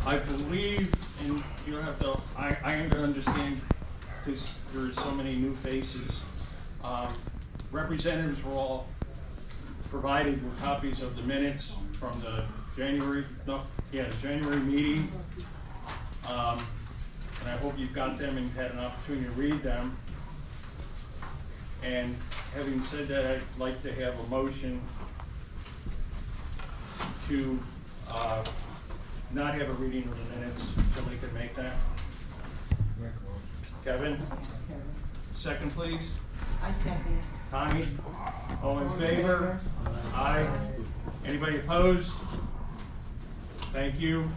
I believe, and you don't have to, I am gonna understand, because there's so many new faces. Representatives were all provided with copies of the minutes from the January meeting. And I hope you've got them and had an opportunity to read them. And having said that, I'd like to have a motion to not have a reading of the minutes. Somebody can make that. Kevin? Second, please. I second. Connie? All in favor? Aye. Anybody opposed? Thank you.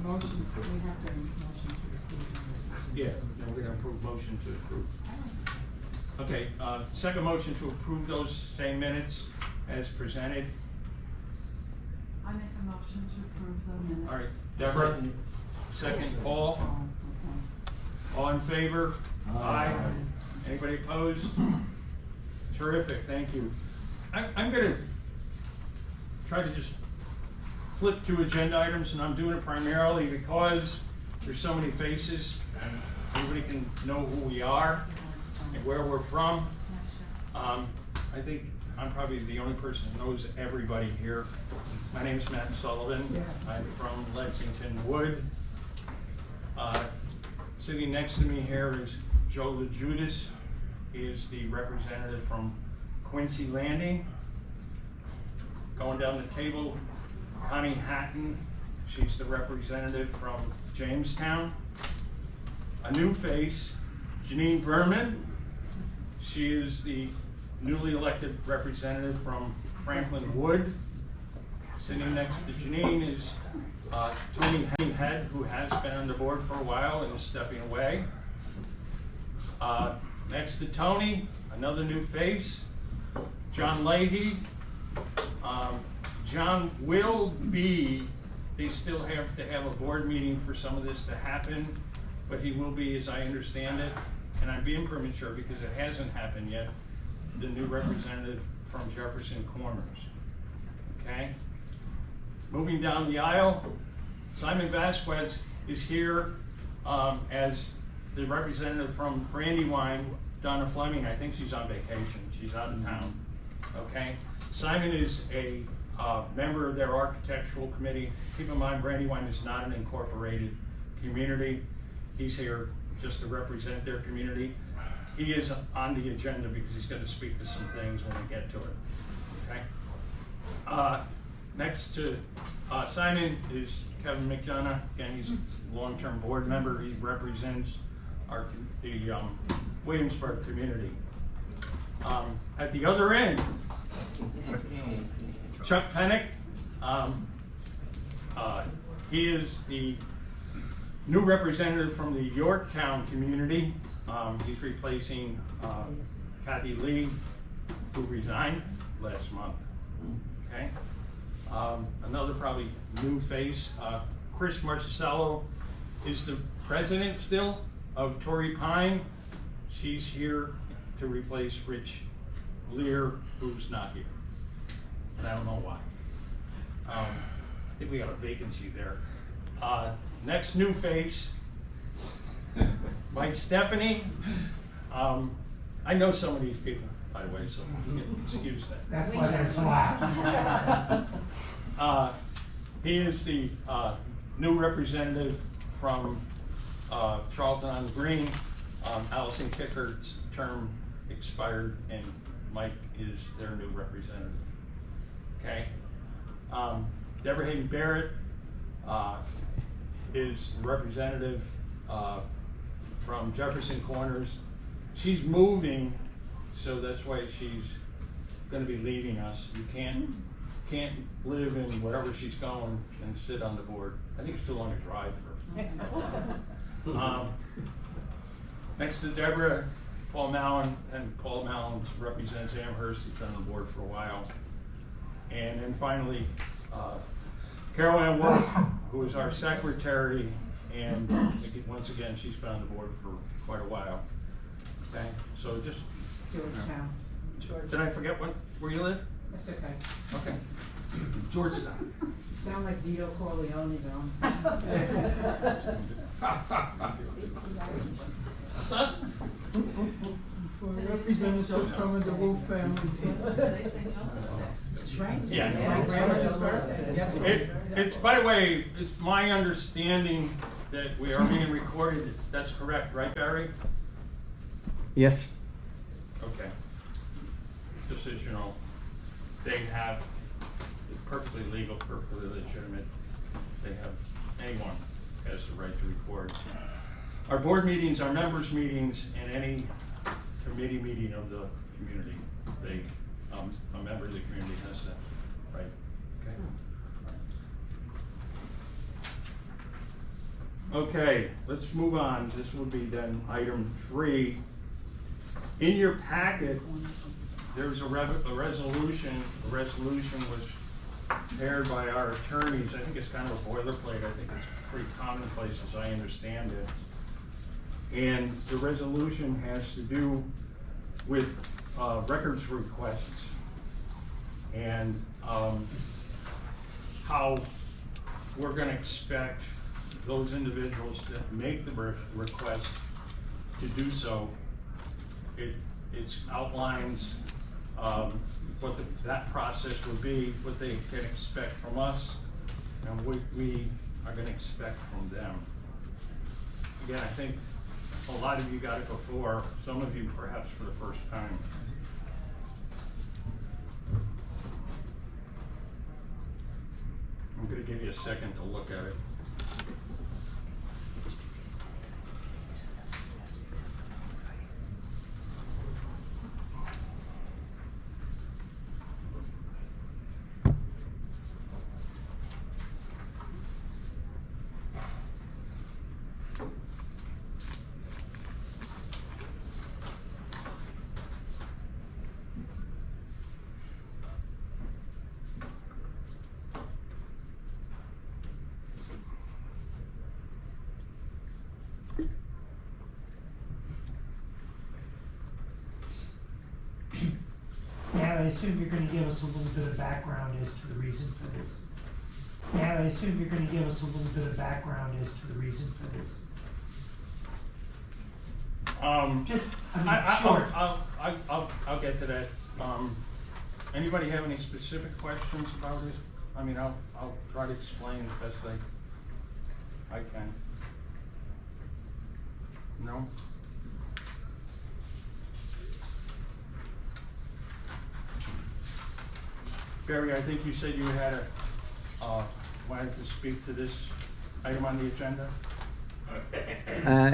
Motion, we have to motion to approve. Yeah, then we're gonna approve motion to approve. Okay, second motion to approve those same minutes as presented. I make a motion to approve the minutes. All right, Deborah, second, Paul, all in favor? Aye. Anybody opposed? Terrific, thank you. I'm gonna try to just flip to agenda items, and I'm doing it primarily because there's so many faces, and everybody can know who we are and where we're from. I think I'm probably the only person who knows everybody here. My name is Matt Sullivan. I'm from Lexington Wood. Sitting next to me here is Joe LaJudas. He is the representative from Quincy Landing. Going down the table, Connie Hatton. She's the representative from Jamestown. A new face, Janine Berman. She is the newly elected representative from Franklin Wood. Sitting next to Janine is Tony Head, who has been on the board for a while and is stepping away. Next to Tony, another new face, John Leahy. John will be, they still have to have a board meeting for some of this to happen, but he will be, as I understand it, and I'm being premature because it hasn't happened yet, the new representative from Jefferson Corners. Okay? Moving down the aisle, Simon Vasquez is here as the representative from Brandywine. Donna Fleming, I think she's on vacation. She's out of town. Okay? Simon is a member of their architectural committee. Keep in mind, Brandywine is not an incorporated community. He's here just to represent their community. He is on the agenda because he's going to speak to some things when we get to it. Okay? Next to Simon is Kevin McDonough. Again, he's a long-term board member. He represents the Williamsburg community. At the other end, Chuck Pennick. He is the new representative from the Yorktown community. He's replacing Kathy Lee, who resigned last month. Okay. Another probably new face, Chris Marcello is the president still of Torrey Pine. She's here to replace Rich Lear, who's not here. And I don't know why. I think we got a vacancy there. Next new face, Mike Stephanie. I know some of these people, by the way, so you can excuse that. That's why there's laughs. He is the new representative from Charlton on the Green. Allison Kickert's term expired, and Mike is their new representative. Okay. Deborah Hayden Barrett is the representative from Jefferson Corners. She's moving, so that's why she's going to be leaving us. You can't live in wherever she's going and sit on the board. I think it's too long to drive for her. Next to Deborah, Paul Mallon, and Paul Mallon represents Amherst. He's been on the board for a while. And then finally, Carol Ann Wolf, who is our secretary, and once again, she's been on the board for quite a while. Okay, so just Georgetown. did I forget where you live? That's okay. Okay. Georgetown. You sound like Vito Corleone, though. For representative from the Wolf family. That's right. Yeah. My grandma just started. It's, by the way, it's my understanding that we are being recorded. That's correct, right, Barry? Yes. Okay. Just as you know, they have, it's perfectly legal, perfectly legitimate. They have, anyone has the right to record. Our board meetings, our members' meetings, and any committee meeting of the community, they, a member of the community has that, right? Okay. Okay, let's move on. This will be then item 3. In your packet, there's a resolution. The resolution was prepared by our attorneys. I think it's kind of a boilerplate. I think it's pretty commonplace as I understand it. And the resolution has to do with records requests and how we're going to expect those individuals that make the request to do so. It outlines what that process would be, what they can expect from us, and what we are going to expect from them. Again, I think a lot of you got it before, some of you perhaps for the first time. I'm going to give you a second to look at it. Now, I assume you're gonna give us a little bit of background as to the reason for this. Now, I assume you're gonna give us a little bit of background as to the reason for this. Just, short. I'll get to that. Anybody have any specific questions about it? I mean, I'll try to explain as best I can. No? Barry, I think you said you had wanted to speak to this item on the agenda?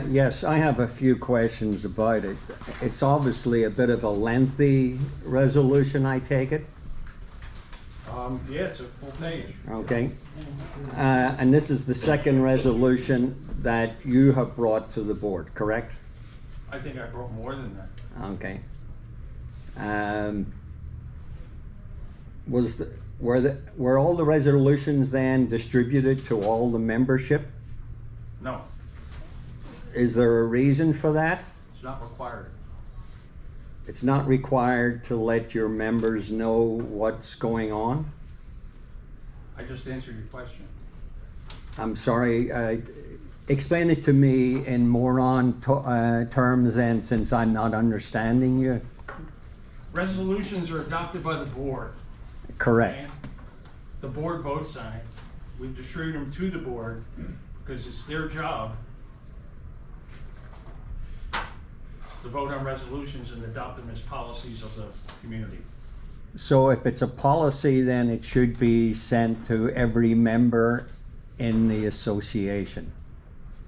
Yes, I have a few questions about it. It's obviously a bit of a lengthy resolution, I take it? Yeah, it's a full page. Okay. And this is the second resolution that you have brought to the board, correct? I think I brought more than that. Okay. Were all the resolutions then distributed to all the membership? No, Is there a reason for that? it's not required. It's not required to let your members know what's going on? I just answered your question. I'm sorry, explain it to me in moron terms then, since I'm not understanding you. Resolutions are adopted by the board. Correct. Okay? The board votes on it. We distribute them to the board because it's their job to vote on resolutions and adopt them as policies of the community. So if it's a policy, then it should be sent to every member in the association.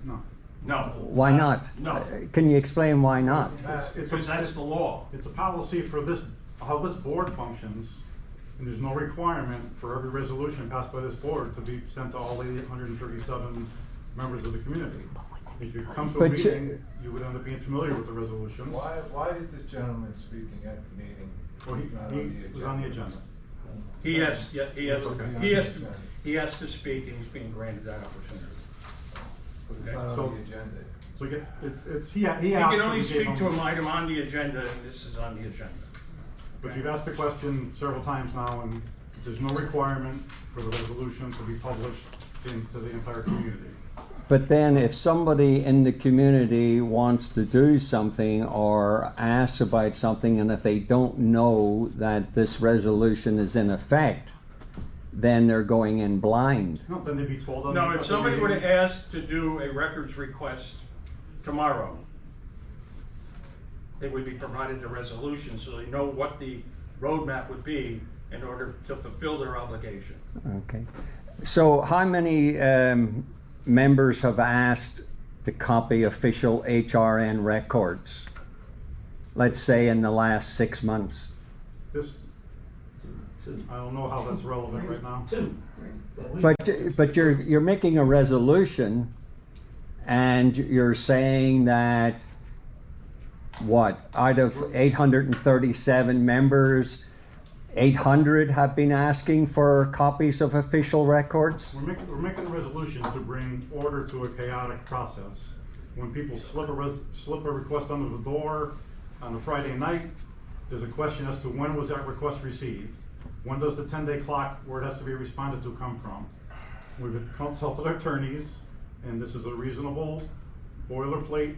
No. No. Why not? No. Can you explain why not? Because that's the law. It's a policy for this, how this board functions, and there's no requirement for every resolution passed by this board to be sent to all 837 members of the community. If you come to a But meeting, you would end up being familiar with the resolutions. Why is this gentleman speaking at the meeting? Well, He's not on he was on the agenda. He has, yeah, he has, Okay. he has to speak, and he's being granted that opportunity. But it's Okay. not So- on the agenda. So he asked. He can if only we gave speak to him- an item on the agenda, and this is on the agenda. But you've asked the question several times now, and There's no requirement for the resolution to be published into the entire community. But then if somebody in the community wants to do something or asks about something, and if they don't know that this resolution is in effect, then they're going in blind. No, then they'd be told on the. No, if at the somebody were to meeting. ask to do a records request tomorrow, they would be provided the resolution, so they know what the roadmap would be in order to fulfill their obligation. Okay. So how many members have asked to copy official HRN records? Let's say in the last 6 months. This, I don't know how that's relevant right now. But you're making a resolution and you're saying that what, out of 837 members, 800 have been asking for copies of official records? We're making a resolution to bring order to a chaotic process. When people slip a request under the door on a Friday night, there's a question as to when was that request received? When does the 10-day clock where it has to be responded to come from? We've consulted our attorneys, and this is a reasonable boilerplate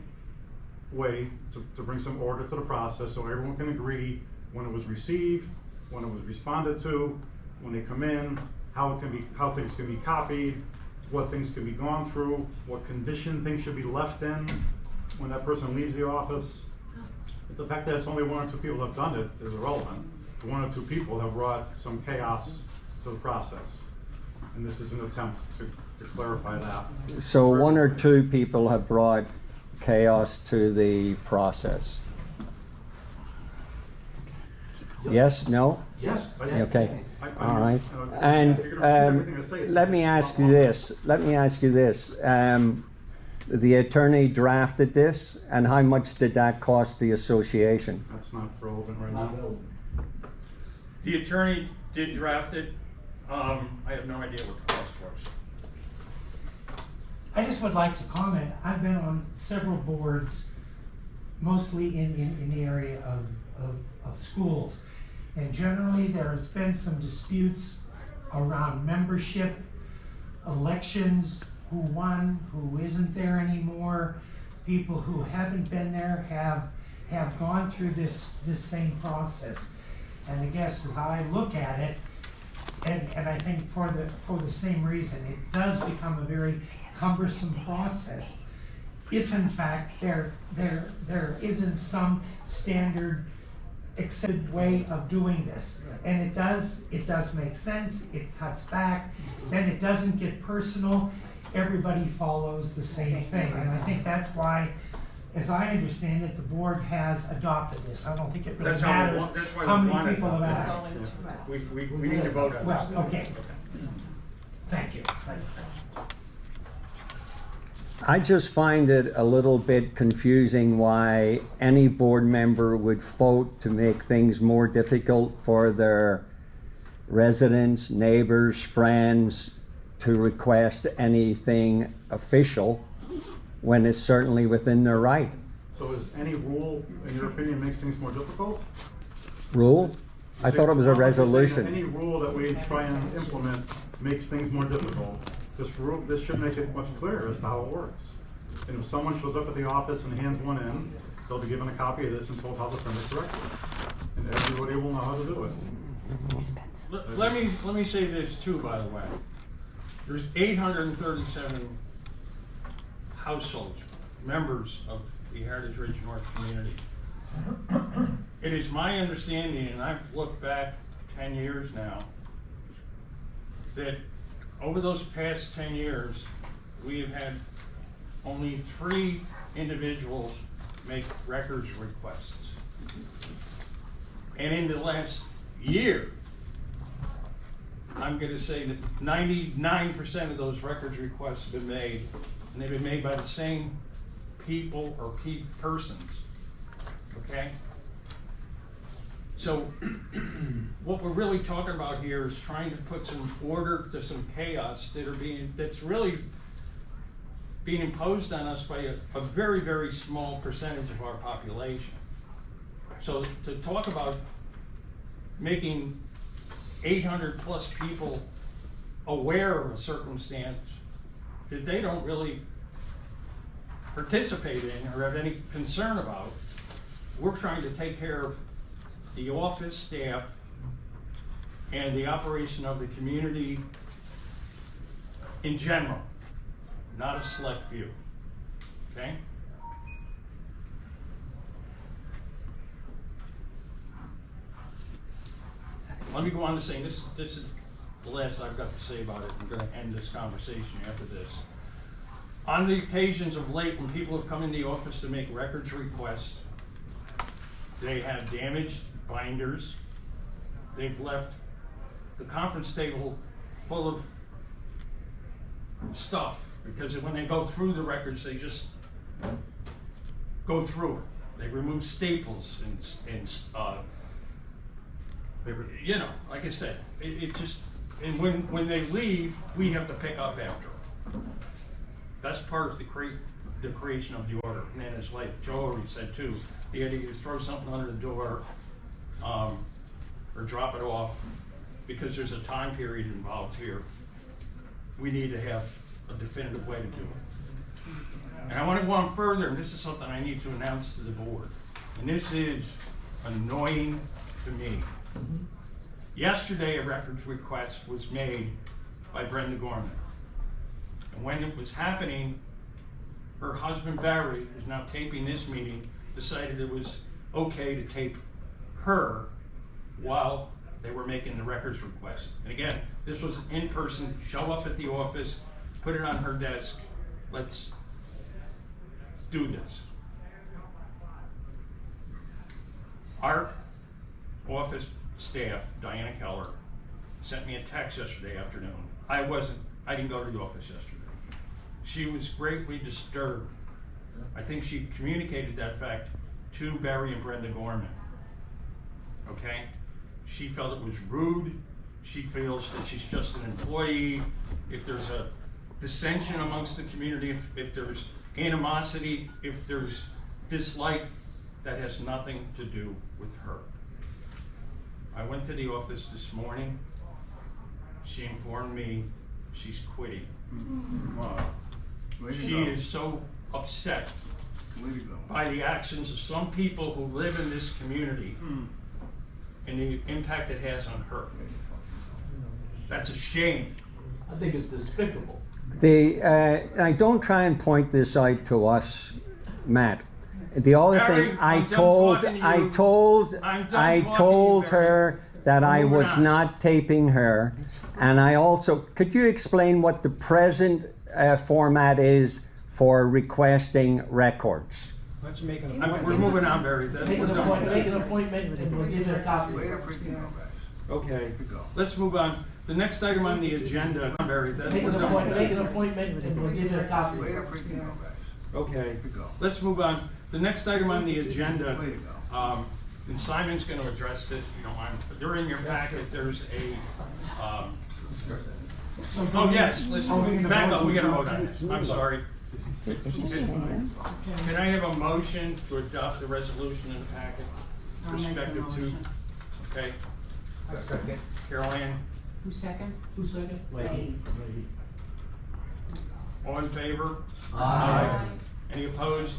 way to bring some order to the process so everyone can agree when it was received, when it was responded to, when they come in, how things can be copied, what things can be gone through, what condition things should be left in when that person leaves the office. But the fact that it's only 1 or 2 people that have done it is irrelevant. The 1 or 2 people have brought some chaos to the process. And this is an attempt to clarify that. So 1 or 2 people have brought chaos to the process. Yes, no? Yes. Okay, I all right. I figured And everything to say is let me ask you this, the attorney drafted this, and how much did that cost the association? That's not relevant right now. The attorney did draft it. I have no idea what the cost was. I just would like to comment, I've been on several boards, mostly in the area of schools. And generally, there's been some disputes around membership, elections, who won, who isn't there anymore. People who haven't been there have gone through this same process. And I guess as I look at it, and I think for the same reason, it does become a very cumbersome process if in fact there isn't some standard accepted way of doing this. And it does make sense, it cuts back, then it doesn't get personal, everybody follows the same thing. And I think that's why, as I understand it, the board has adopted this. I don't think it really That's how we matters want- that's why how we many want it. people have asked. We need to vote on this. Well, okay. Thank you. I just find it a little bit confusing why any board member would vote to make things more difficult for their residents, neighbors, friends to request anything official when it's certainly within their right. So is any rule, in your opinion, makes things more difficult? Rule? I thought it was a You're saying that resolution. any rule that we try and implement makes things more difficult. This should make it much clearer as to how it works. And if someone shows up at the office and hands one in, they'll be given a copy of this and told how to send it correctly. And everybody will know how to do it. Let me say this too, by the way. There's 837 households, members of the Heritage Ridge North community. It is my understanding, and I've looked back 10 years now, that over those past 10 years, we have had only 3 individuals make records requests. And in the last year, I'm gonna say that 99% of those records requests have been made, and they've been made by the same people or persons, okay? So, what we're really talking about here is trying to put some order to some chaos that's really being imposed on us by a very, very small percentage of our population. So to talk about making 800 plus people aware of a circumstance that they don't really participate in or have any concern about. We're trying to take care of the office staff and the operation of the community in general, not a select few, okay? Let me go on to saying this is the last I've got to say about it. I'm gonna end this conversation after this. On the occasions of late, when people have come in the office to make records requests, they have damaged binders. They've left the conference table full of stuff, because when they go through the records, they just go through it. They remove staples and you know, like I said, it just, and when they leave, we have to pick up after them. That's part of the creation of the order. And then it's like Joe already said too, the idea is throw something under the door, or drop it off, because there's a time period involved here. We need to have a definitive way to do it. And I want to go on further, and this is something I need to announce to the board. And this is annoying to me. Yesterday, a records request was made by Brenda Gorman. And when it was happening, her husband Barry, who's now taping this meeting, decided it was okay to tape her while they were making the records request. And again, this was in person, show up at the office, put it on her desk, let's do this. Our office staff, Diana Keller, sent me a text yesterday afternoon. I didn't go to the office yesterday. She was greatly disturbed. I think she communicated that fact to Barry and Brenda Gorman. Okay? She felt it was rude. She feels that she's just an employee. If there's a dissension amongst the community, if there's animosity, if there's dislike, that has nothing to do with her. I went to the office this morning. She informed me she's quitting. Wow. She is so upset by the actions of some people who live in this community and the impact it has on her. That's a shame. I think it's despicable. I don't try and point this out to us, Matt. The only Barry, thing I'm done talking to you. I told I'm done talking to you, her that We're I moving was on. not taping her, and I also, could you explain what the present format is for requesting records? Let's make an We're moving on, Barry. Make an appointment and we'll give you a copy. Wait a freaking go, guys. Okay, Go. let's move on. The next item on the agenda, Barry. Make an appointment and we'll give you a copy. Wait a freaking go, guys. Okay, Go. let's move on. The next item on the agenda, Way to go. and Simon's going to address this, if you don't mind. During your packet, there's a, oh yes, listen, back up, we got to vote on this. I'm sorry. Can I have a motion to adopt the resolution in the packet? I'll make the Respective to, motion. okay, Second. Carol Ann, Who second? Who's second? Wait. all in favor? Aye. Any opposed?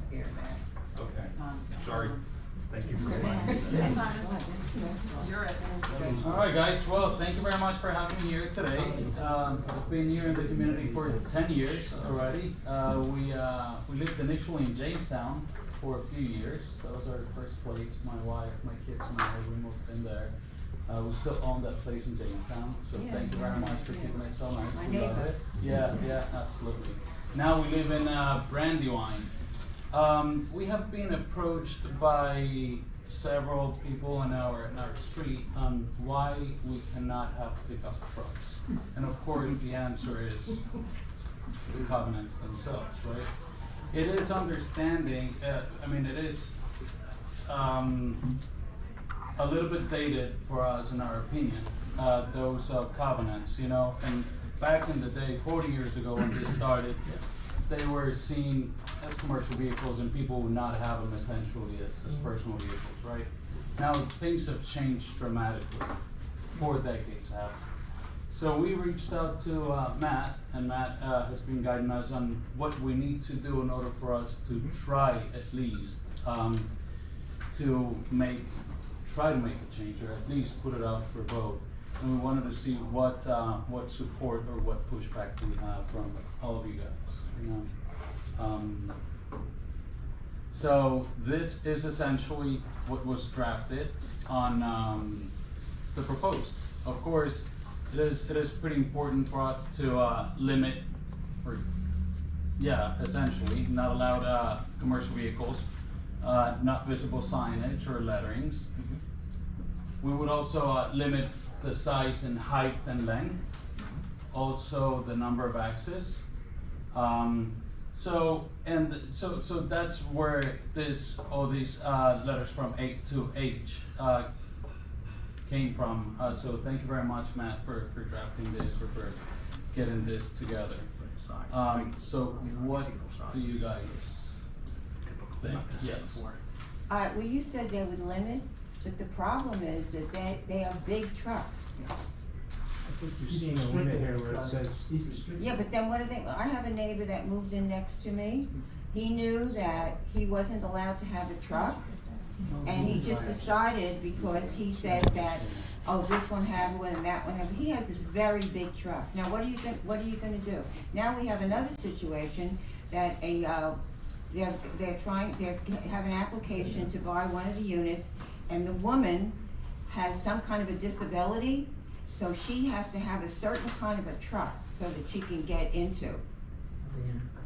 Scared back. Okay, Um, sorry. Thank you for reminding me. You're it. All right, guys. Well, thank you very much for having me here today. I've been here in the community for 10 years already. We lived initially in Jamestown for a few years. That was our first place. My wife, my kids, and I, we moved in there. We still own that place in Jamestown, so Yeah, thank you very much for keeping it so nice. My We love neighbor. it. Yeah, absolutely. Now we live in Brandywine. We have been approached by several people in our street on why we cannot have pickup trucks. And of course, the answer is the covenants themselves, right? It is understanding, it is a little bit dated for us in our opinion, those covenants, you know, and back in the day, 40 years ago when this started, they were seen as commercial vehicles and people would not have them essentially as personal vehicles, right? Now things have changed dramatically. 4 decades have. So we reached out to Matt, and Matt has been guiding us on what we need to do in order for us to try at least to try to make a change, or at least put it out for vote. And we wanted to see what support or what pushback we have from all of you guys. You know? So this is essentially what was drafted on the proposed. Of course, it is pretty important for us to limit, or essentially not allowed commercial vehicles, not visible signage or letterings. We would also limit the size and height and length, also the number of axes. So that's where all these letters from A to H came from. So thank you very much, Matt, for drafting this, or for getting this together. So what do you guys think? Yes. Well, you said they would limit, but the problem is that they are big trucks. He's restricted where it says. He's restricted. Yeah, but then what are they, I have a neighbor that moved in next to me. He knew that he wasn't allowed to have a truck, and he just decided, because he said that, oh, this one had one and that one had, he has this very big truck. Now, what are you gonna do? Now we have another situation that they have an application to buy one of the units, and the woman has some kind of a disability, so she has to have a certain kind of a truck so that she can get into.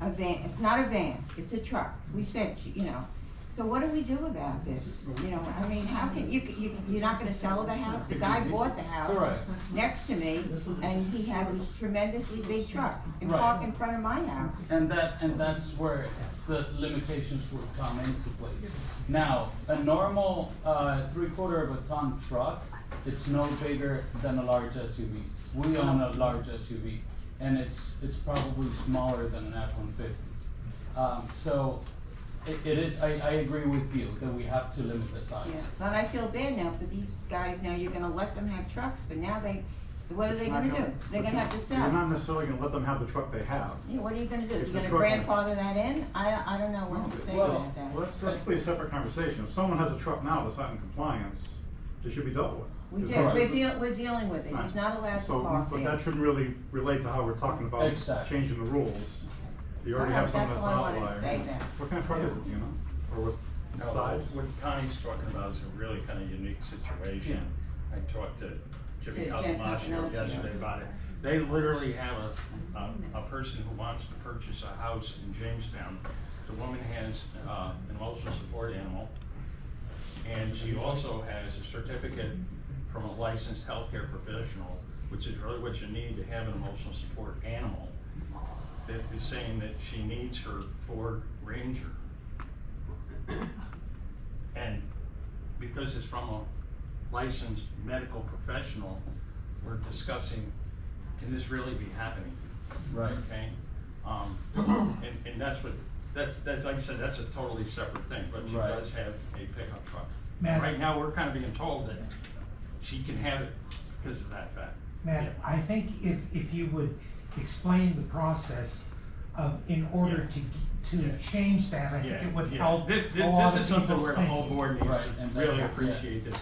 A van, it's not a van, it's a truck. We said, you know, so what do we do about this? You know, I mean, how can, you're not gonna sell the house? The guy bought the house Correct. next to me, and he had this tremendously big truck and Right. park in front of my house. And that's where the limitations would come into place. Now, a normal 3/4 of a ton truck, it's no bigger than a large SUV. We own a large SUV, and it's probably smaller than an F-150. So it is. I agree with you that we have to limit the size. Yeah, but I feel bad now for these guys. Now you're gonna let them have trucks, but now what are they gonna do? They're gonna have to You're not sell. necessarily gonna let them have the truck they have. Yeah, what are you gonna do? If You're the gonna truck- grandfather that in? I don't know what to say Well, about that. Well, that's really a separate conversation. If someone has a truck now that's not in compliance, they should be dealt with. We Because- just, we're dealing with it. He's not allowed to So, park but there. that shouldn't really relate to how we're talking about Exactly. changing the rules. You already All have right, someone that's that's all an I wanted to outlier. say then. What kind of truck is it, do you know? Or what No, size? what Connie's talking about is a really kind of unique situation. I talked to Jimmy To Jen Calamacho Calamacho. yesterday about it. They literally have a person who wants to purchase a house in Jamestown. The woman has an emotional support animal, and she also has a certificate from a licensed healthcare professional, which is really what you need to have an emotional support animal, that is saying that she needs her Ford Ranger. And because it's from a licensed medical professional, we're discussing, can this really be happening? Right. Okay? And that's like I said, that's a totally separate thing, but she Right. does have a pickup truck. Matt. Right now, we're kind of being told that she can have it because of that fact. Matt, Yeah. I think if you would explain the process of, in order to Yeah. change that, I think Yeah, it would yeah. help This a lot is of something people's where the whole thinking. board needs Right, to and really that's- appreciate this.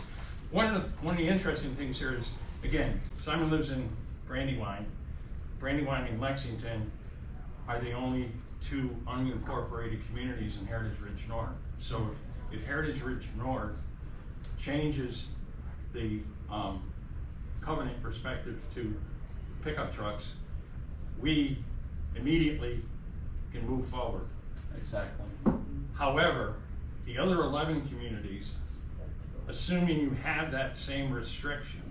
One of the interesting things here is, again, Simon lives in Brandywine. Brandywine and Lexington are the only two unincorporated communities in Heritage Ridge North. So if Heritage Ridge North changes the covenant perspective to pickup trucks, we immediately can move forward. Exactly. However, the other 11 communities, assuming you have that same restriction,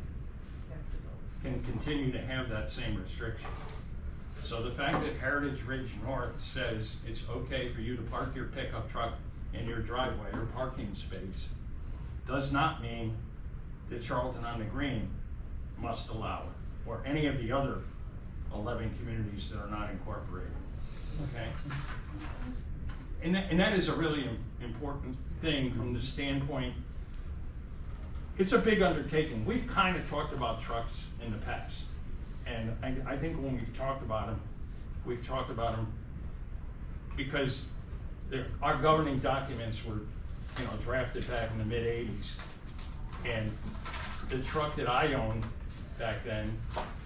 can continue to have that same restriction. So the fact that Heritage Ridge North says it's okay for you to park your pickup truck in your driveway or parking space does not mean that Charlton on the Green must allow it, or any of the other 11 communities that are not incorporated, okay? And that is a really important thing from the standpoint it's a big undertaking. We've kind of talked about trucks in the past. And I think when we've talked about them because our governing documents were, drafted back in the mid-80s. And the truck that I owned back then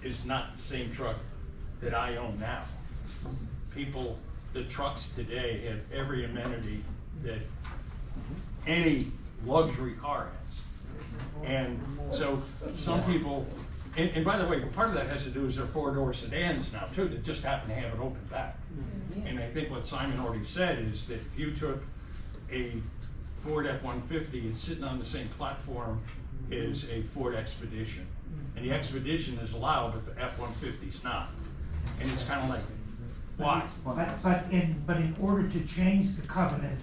is not the same truck that I own now. The trucks today have every amenity that any luxury car has. And so some people, and by the way, part of that has to do is they're four-door sedans now too, that just happen to have an open back. And I think what Simon already said is that if you took a Ford F-150 and sitting on the same platform as a Ford Expedition, and the Expedition is allowed, but the F-150 is not. And it's kind of like, why? But in order to change the covenant,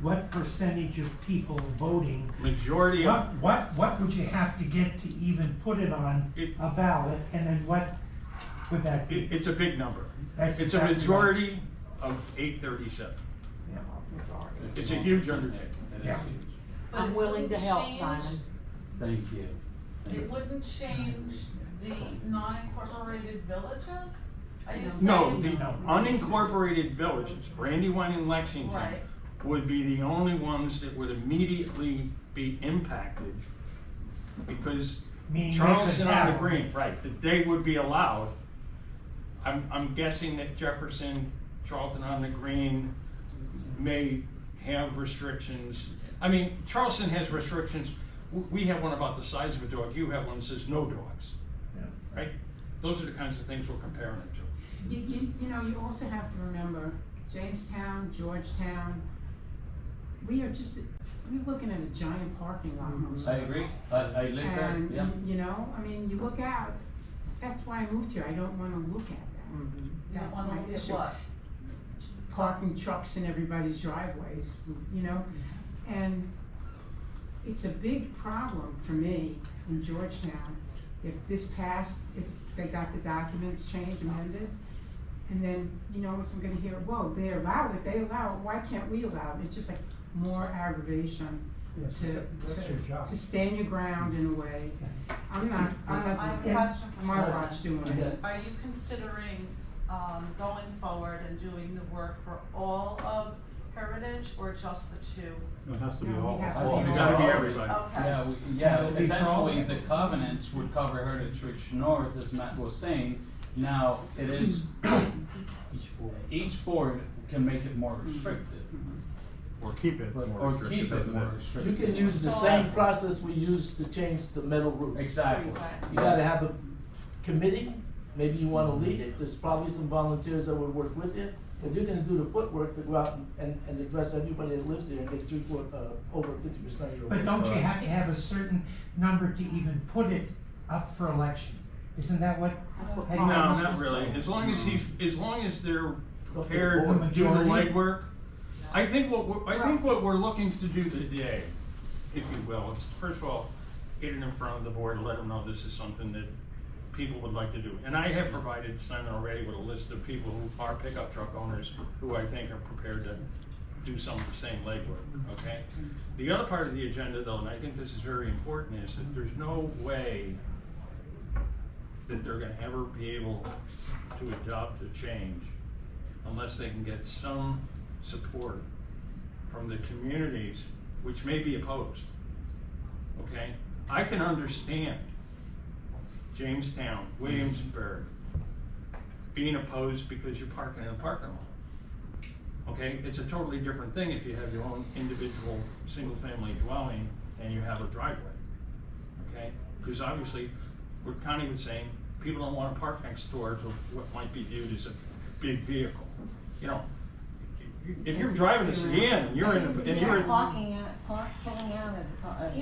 what percentage of people voting? Majority of. What would you have to get to even put it on a ballot, and then what would that be? It's a big number. That's It's exactly a majority of 837. Yeah. It's a huge undertaking. Yeah. I'm But it willing to wouldn't help, change- Simon. Thank you. It wouldn't change the non-incorporated villages? Are you saying? No, the unincorporated villages, Brandywine and Lexington, Right. would be the only ones that would immediately be impacted because Meaning they Charleston could on the have- Green, right, that they would be allowed. I'm guessing that Jefferson, Charlton on the Green may have restrictions. I mean, Charleston has restrictions. We have one about the size of a dog. You have one that says no dogs, Yeah. right? Those are the kinds of things we're comparing it to. You also have to remember, Jamestown, Georgetown, we're looking at a giant parking lot most I of us. agree. I live there, And, yeah. you look out, that's why I moved here, I don't wanna look at that. You don't That's wanna my look at issue. what? Parking trucks in everybody's driveways, and it's a big problem for me in Georgetown. If this passed, if they got the documents changed, amended, and then, I'm gonna hear, whoa, they allow it, why can't we allow it? It's just like more aggravation Yes, that's your job. to stand your ground in a way. I'm not I have a question for my Simon. watch doing it. Are you considering, going forward and doing the work for all of Heritage or just the two? It has to be No, we all. have to all. be You gotta be all. everybody. Okay. Yeah, we essentially crawl. the covenants would cover Heritage Ridge North, as Matt was saying. Now, it is, each board can make it more restricted, Or keep it but, more or restricted keep it as it more is. restricted. You can use the So- same process we use to change the metal roofs. Exactly. Right. You gotta have a committee, maybe you wanna lead it, there's probably some volunteers that would work with you. But you're gonna do the footwork to go out and address everybody that lives there and get over 50% of your. But don't you have to have a certain number to even put it up for election? Isn't that what? That's what Hey, No, Paul- not really. As long as they're prepared The to do the majority? legwork. I think what we're looking to do today, if you will, is first of all, get it in front of the board and let them know this is something that people would like to do. And I have provided Simon already with a list of people who are pickup truck owners who I think are prepared to do some of the same legwork, okay? The other part of the agenda though, and I think this is very important, is that there's no way that they're gonna ever be able to adopt a change unless they can get some support from the communities which may be opposed, okay? I can understand Jamestown, Williamsburg being opposed because you're parking in a parking lot. Okay, it's a totally different thing if you have your own individual single-family dwelling and you have a driveway. Okay, because obviously, what Connie was saying, people don't want to park next door to what might be viewed as a big vehicle. If you're driving a sedan and you're in, pulling out of.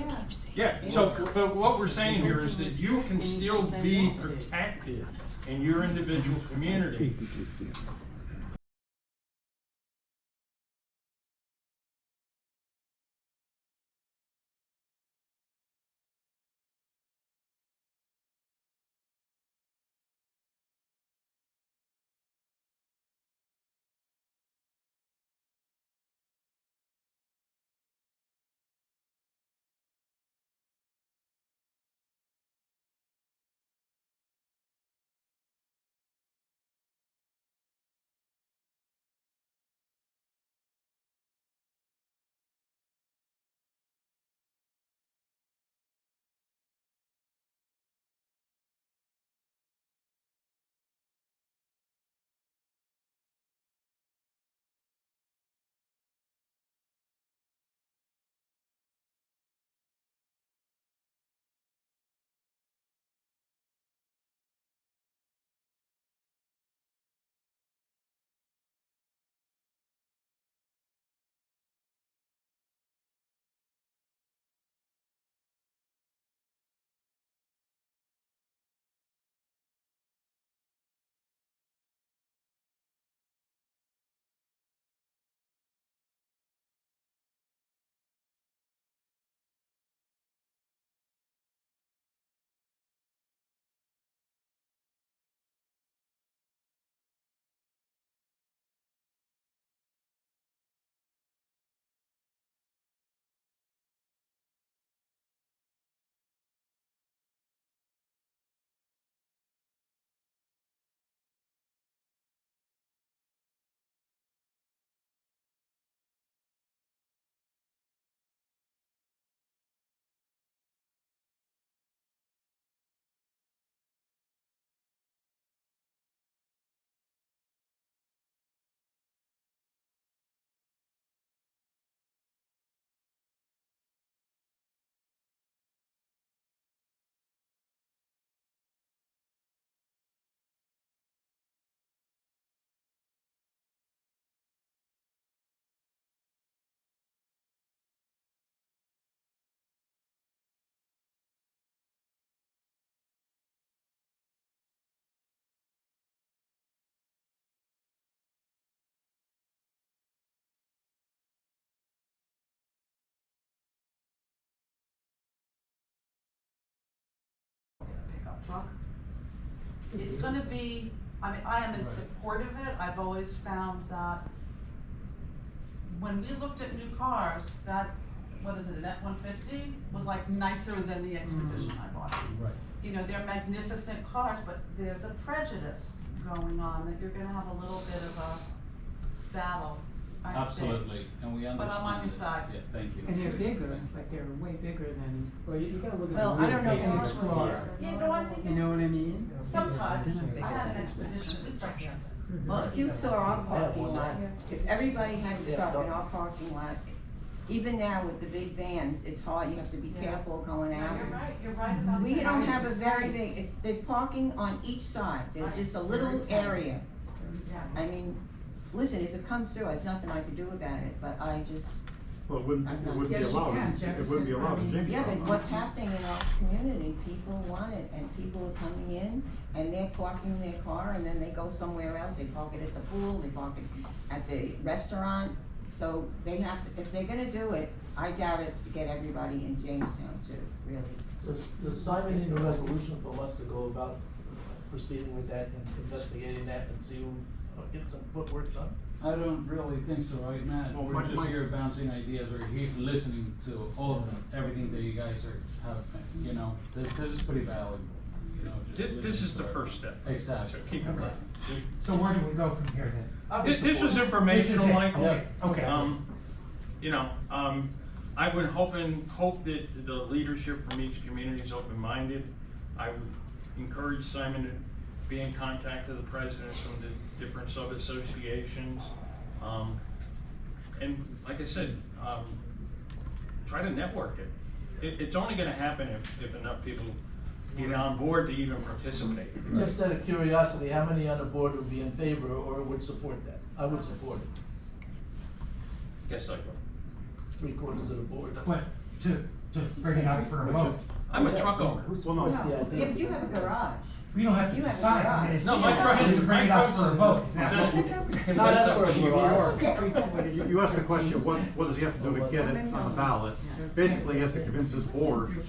Yeah, so, but what we're saying here is that you can still be protected in your individual community truck. It's gonna be, I mean, I am in support of it, I've always found that when we looked at new cars, that, what is it, an F-150 was like nicer than the Expedition I bought. Right. You know, they're magnificent cars, but there's a prejudice going on that you're gonna have a little bit of a battle, I think. Absolutely, and we understand. But I'm on your it. side. Yeah, thank you. And they're bigger, but they're way bigger than, Well, you gotta look at. Well, the I don't know wheelbase if of the car. Yeah, no, I think you know what I mean? sometimes, I had an Expedition, it was different. Well, if you saw our parking lot, if everybody had a Yeah, truck in don't- our parking lot, even now with the big vans, it's hard, you have to be Yeah. careful going No, out. you're right about We that. don't have a very big, there's parking on each side, there's just a little area. I mean, listen, if it comes through, there's nothing I could do about it, but I just, Well, it wouldn't be Yes, you allowed, can, it wouldn't be Jefferson. allowed I in mean, Jamestown. yeah, but no. what's happening in our community, people want it, and people are coming in, and they're parking their car, and then they go somewhere else, they park it at the pool, they park it at the restaurant, so they have to, if they're gonna do it, I doubt it to get everybody in Jamestown to really. Does Simon need a resolution from us to go about proceeding with that and investigating that and see who, get some footwork done? I don't really think so right now. Well, We're my- just my- here bouncing ideas or listening to all of them, everything that you guys have, you know, this is pretty valid, you know, just This listening is the to our- first step. Exactly. So keep it Okay. right. So where do we go from here then? I would This was support it. informational, This is it. Michael. Okay, okay. You know, I would hope that the leadership from each community is open-minded. I would encourage Simon to be in contact with the presidents from the different sub-associations. And like I said, try to network it. It's only gonna happen if enough people get on board to even participate. Just out of curiosity, how many on the board would be in favor or would support that? I would support it, Yes, I will. 3/4 of the board. What, to bring it up for a vote? I'm a truck owner. Who Well, no. supports the Yeah, idea? but you have a garage. We don't have to You have decide, to I mean, it's No, my truck just is- to bring it my up truck's for a vote, is that says- what? Not that for a Yes, garage. You asked the question, what does he have to do to get it on the ballot? Basically, he has to convince his board to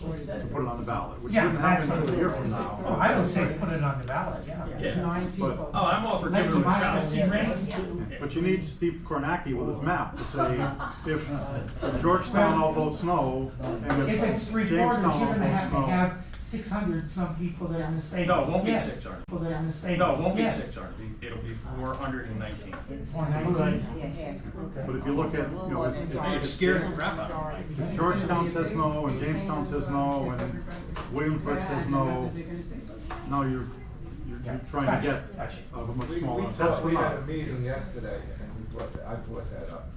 put it on the ballot, which Yeah, wouldn't that's happen what. until a year from now. Oh, I would say put it on the ballot, yeah. There's Yeah. 9 people. Oh, I'm all for Like giving them a democracy, shot. right? But you need Steve Kornacki with his map to say, if Georgetown all votes no, and If it's if 3/4, Jamestown all you're gonna have votes to no. have 600 some people that are gonna say No, it won't be yes. 600. People that are gonna say No, it won't be yes. 600, it'll be 419. It's 119. Yeah, half. But if you look at, A little you know, more if- than if- You're scared the crap out of me. if Georgetown says no, and Jamestown says no, and Williamsburg says no, now you're trying to get Gotcha. a much We smaller, that's thought the we had a number. meeting yesterday, and I brought that up.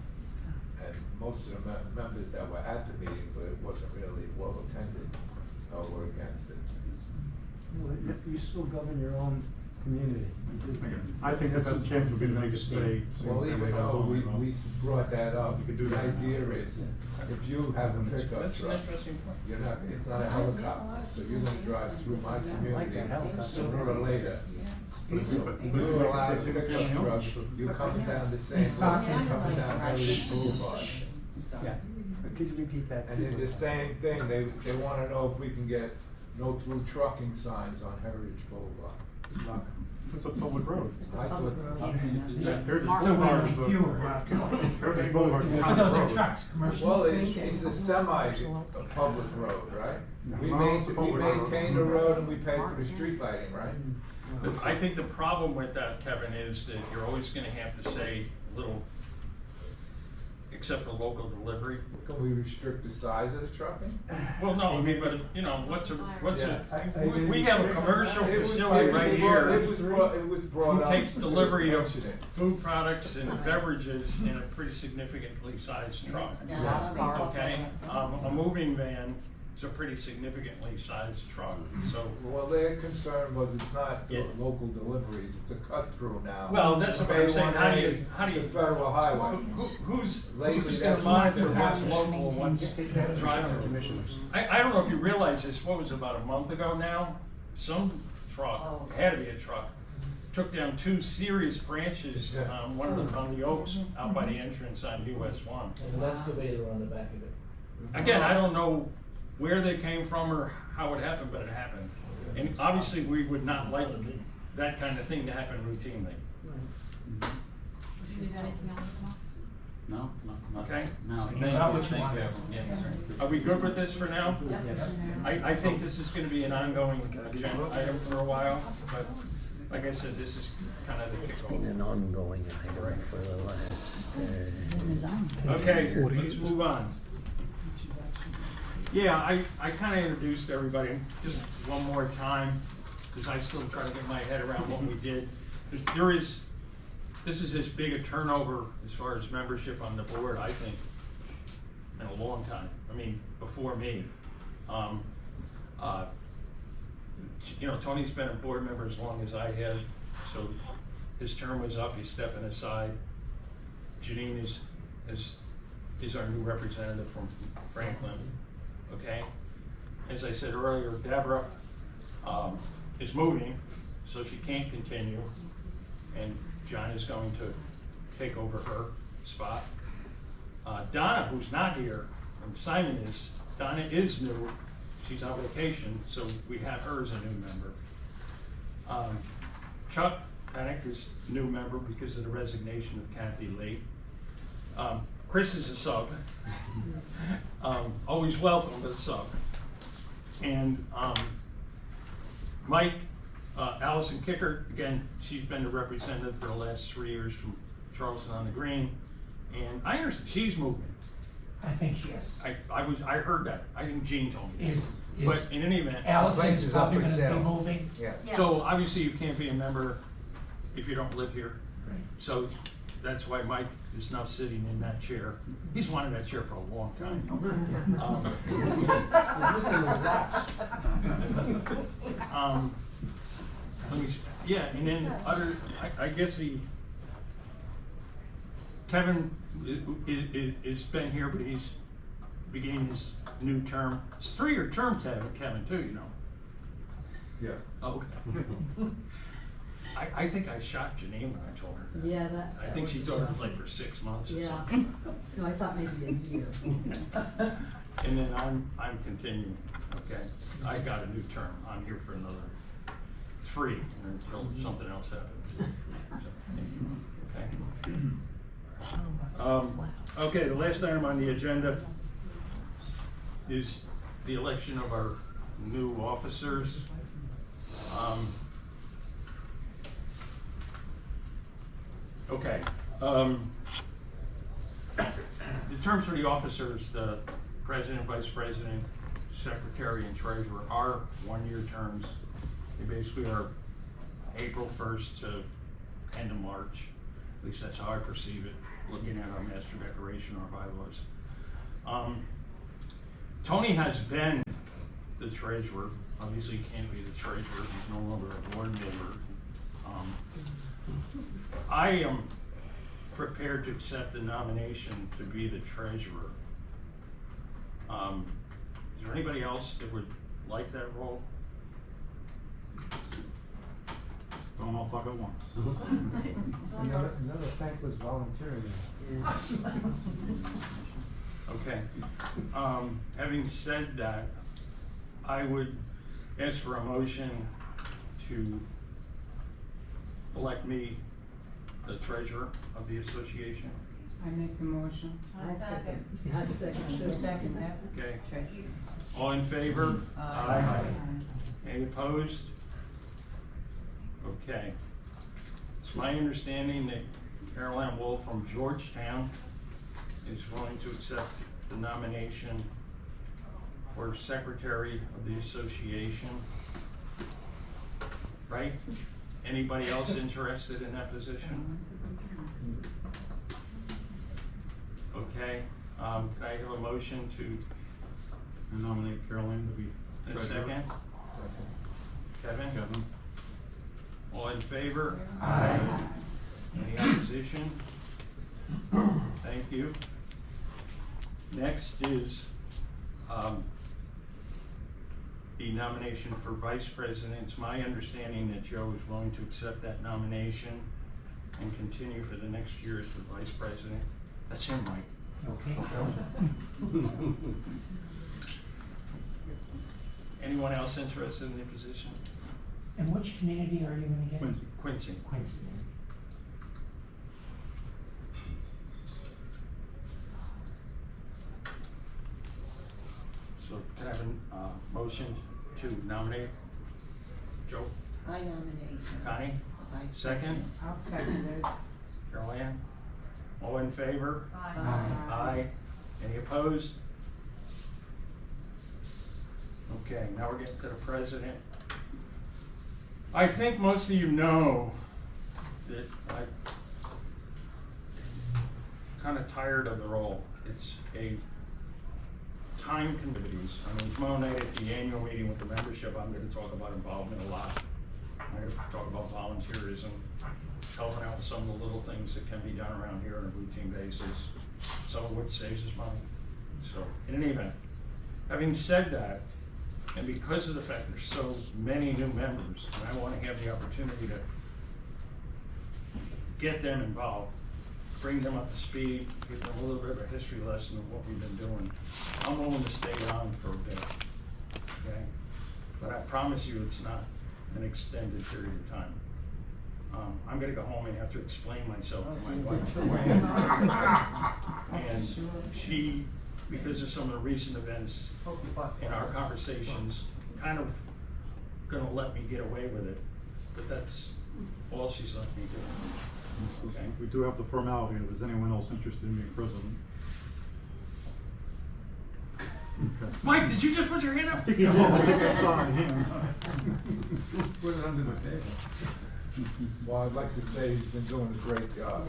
And most of the members that were at the meeting, but it wasn't really well attended, were against it. Well, you still govern your own community. I think the best chance would be to make it say. Well, even single-family though homes only, we brought that up, You could do the that. idea is, if you have a pickup That's an truck, interesting point. you're not, it's not a helicopter, so you're gonna drive through my community that helicopter. sooner or later. But if you- So but if if you you're allowed a say pickup single-family truck, homes, you come down the same He's road, talking. you come down Heritage Boulevard. Yeah, but could you repeat that? And then the same thing, they wanna know if we can get no through trucking signs on Heritage Boulevard. It's a public road. I thought, Yeah, Heritage So Boulevard we is need a, fewer, not. Heritage Boulevard's a But county those are road. trucks, commercial. well, it's a public road, right? We No, it's a public road. maintain the road and we pay for the street lighting, right? I think the problem with that, Kevin, is that you're always gonna have to say little, except for local delivery. Can we restrict the size of the trucking? Well, no, I mean, but, you know, Yeah. we have a commercial It was- facility it was right brought- here. It was brought Who up. takes delivery of Mention it. food products and beverages in a pretty significantly sized truck. Okay, a moving van is a pretty significantly sized truck, so. Well, their concern was it's not Yeah. local deliveries, it's a cut through now. Well, that's what I'm saying, how do you, The Federal highway. who's Lately, gonna that's monitor what's what's been local and what's drive-through? Commissioners. I don't know if you realize this, what was it, about a month ago now? Some truck, had to be a truck, took down 2 serious branches, one of them on the Oaks, out by the entrance on US 1. And an excavator on the back of it. Again, I don't know where they came from or how it happened, but it happened. And obviously, we would not like that kind of thing to happen routinely. Do you need anything else from us? No, Okay. no, You thank got you, what you thank wanted. you. Yeah. Are we good with this for now? Yes. I think this is gonna be an ongoing agenda item for a while, but like I said, this is kind of the Been kickoff. an ongoing item for the last. Okay, let's move on. Yeah, I kind of introduced everybody, just one more time, because I still try to get my head around what we did. This is as big a turnover as far as membership on the board, I think, in a long time. I mean, before me. You know, Tony's been a board member as long as I have, so his term was up, he's stepping aside. Janine is our new representative from Franklin, okay? As I said earlier, Deborah is moving, so she can't continue, and John is going to take over her spot. Donna, who's not here, and Donna is new, she's on vacation, so we have her as a new member. Chuck Penick is new member because of the resignation of Kathy Lee. Chris is a sub. Always welcome, but a sub. And Mike, Allison Kicker, again, she's been the representative for the last 3 years from Charleston on the Green. And I understand she's moving. I think yes. I heard that. I think Gene told me. But in any event, Allison's Place is up probably for gonna sale. be moving. Yeah. so obviously you can't be a member if you don't live here. So that's why Mike is now sitting in that chair. He's wanted that chair for a long time. Let me, yeah, and then I guess Kevin is been here, but he's beginning his new term. It's a 3-year term, Kevin, too, you know. Yeah. Okay. I think I shot Janine when I told her. Yeah, that. I think she thought it was like for 6 months or Yeah. something. No, I thought maybe a year. And then I'm continuing, okay? I got a new term, I'm here for another 3 until something else happens. So, okay. Okay, the last item on the agenda is the election of our new officers. Okay. The terms for the officers, the president, vice president, secretary, and treasurer are 1-year terms. They basically are April 1st to end of March. At least that's how I perceive it, looking at our master declaration, our bylaws. Tony has been the treasurer. Obviously, he can't be the treasurer. He's no longer a board member. I am prepared to accept the nomination to be the treasurer. Is there anybody else that would like that role? Don't all talk at once. Another thankless volunteer. Okay. Having said that, I would ask for a motion to elect me the treasurer of the association. I make the motion. I second. I second. So second that. Okay. Okay. All in favor? Aye. Any opposed? Okay. It's my understanding that Caroline Wolf from Georgetown is willing to accept the nomination for secretary of the association. Right? Anybody else interested in that position? Okay, can I have a motion to I nominate Caroline to be a treasurer. second? Kevin? Kevin. All in favor? Aye. Any opposition? Thank you. Next is the nomination for vice president. It's my understanding that Joe is willing to accept that nomination and continue for the next year as the vice president. That's him, Mike. Okay, Joe. Anyone else interested in the position? And which community are you gonna get? Quincy. Quincy. Quincy. So can I have a motion to nominate Joe? I nominate. Connie? Vice Second? I'll second it. Carol Ann? All in favor? Aye. Aye. Any opposed? Okay, now we're getting to the president. I think most of you know that I'm kind of tired of the role. It's a time committees. I mean, tomorrow night at the annual meeting with the membership, I'm gonna talk about involvement a lot. I'm gonna talk about volunteerism, helping out with some of the little things that can be done around here on a routine basis, some of which saves us money. So, in any event, having said that, and because of the fact there's so many new members, and I wanna have the opportunity to get them involved, bring them up to speed, give them a little bit of a history lesson of what we've been doing, I'm willing to stay on for a bit, okay? But I promise you, it's not an extended period of time. I'm gonna go home and have to explain myself to my wife. And she, because of some of the recent events in our conversations, kind of gonna let me get away with it, but that's all she's let me do. Okay? We do have the formality of, is anyone else interested in being president? Okay. Mike, did you just put your hand I up? think he did, I think I saw a hand. Put it under the table. Well, I'd like to say he's been doing a great job.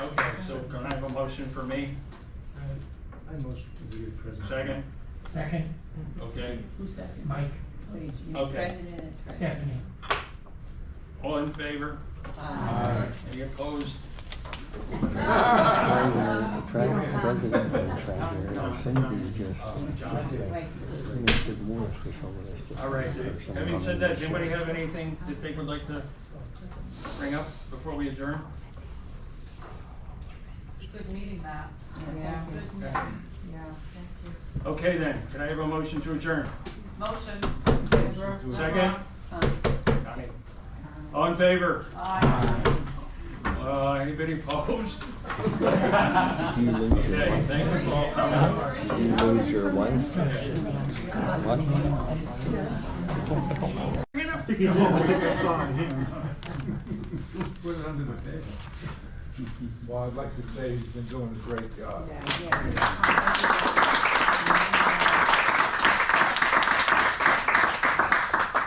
Okay, so can I have a motion for me? I motion to be the president. Second? Second, Okay, Who seconded? Mike, Okay. President and treasurer. Stephanie. all in favor? Aye. Any opposed? Treasurer, president and treasurer, Cindy's just, Right. makes it worse for some of this. All right, having said that, does anybody have anything that they would like to bring up before we adjourn? Good meeting, Matt. Yeah. Good Okay. meeting. Yeah, thank you. Okay then, can I have a motion to adjourn? Motion. Second? Connie? All in favor? Aye. Anybody opposed? You lose your Okay, wife. thank you for all coming. You lose your wife. What? I think he did, I think I saw a hand. Put it under the table. Well, I'd like to say he's been doing a great job.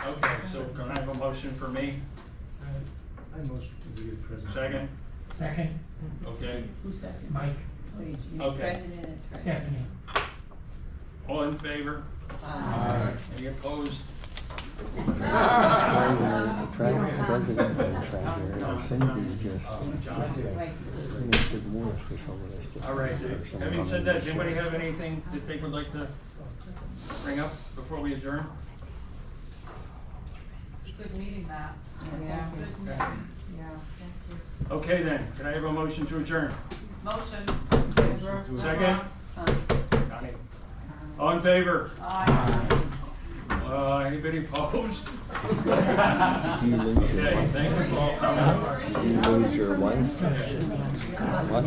Okay, so can I have a motion for me? I motion to be the president. Second? Second, Okay, Who seconded? Mike, Okay. President and treasurer. Stephanie. all in favor? Aye. Any opposed? Treasurer, president and treasurer, Cindy's just, Right. makes it worse for some of this. All right, having said that, does anybody have anything that they would like to bring up before we adjourn? Good meeting, Matt. Yeah. Good Okay. meeting. Yeah, thank you. Okay then, can I have a motion to adjourn? Motion. Second? Connie? All in favor? Aye. Anybody opposed? You lose your Okay, wife. thank you for all coming. You lose your wife. What?